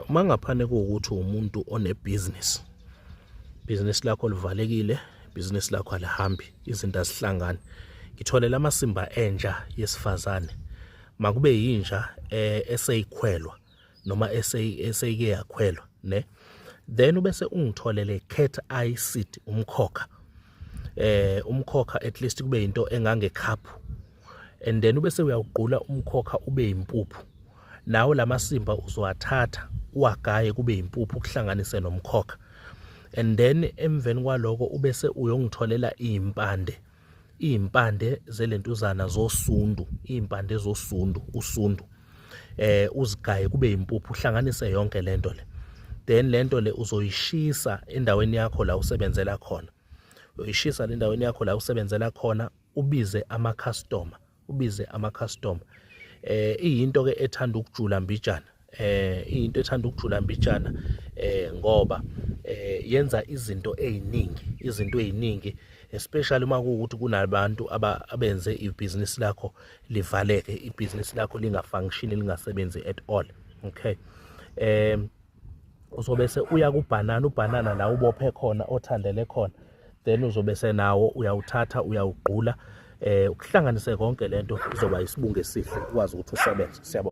Uma ngaphane kuwukuthi umuntu business lakho livalekile, business lakho alihambi, izinto azihlangani. Ngitholela amasimba entsha yesifazane. Makube yinja eseyikhwelwa noma eseyike yakhwelwa, ne? Then ubese ungitholele cat eye seed, umkhokha. Umkhokha at least kube yinto engangekhaphu. And then ubese uyawugqula umkhokha ube impuphu. Nawo lamasimba uzowathatha uwagaye kube impuphu kuhlanganise nomkhokha. And then emveni kwaloko ubese uyongitholela impande zelentuzana zosundu, impande zosundu, usundu. Uzigaye kube impuphu uhlanganise yonke lento le. Then lento le uzoyishisa endaweni yakho la usebenzela khona. Uyishisa le ndaweni yakho la usebenzela khona, ubize ama-customer. Iyinto ke ethanda ukujula mbijana. Iyinto ethanda ukujula mbijana ngoba yenza izinto eziningi, especially uma kuwukuthi kunabantu abenze ibhizinisi lakho livaleke, ibhizinisi lakho lingafunction, lingasebenzi at all. Okay. Uzobese uya ubhanana la ubophe khona, othandele khona. Then uzobese nawo uyawuthatha, uyawugqula, ukuhlanganise konke lento izoba isibungu esihle ukwazi ukuthi usebenze. Siyabonga.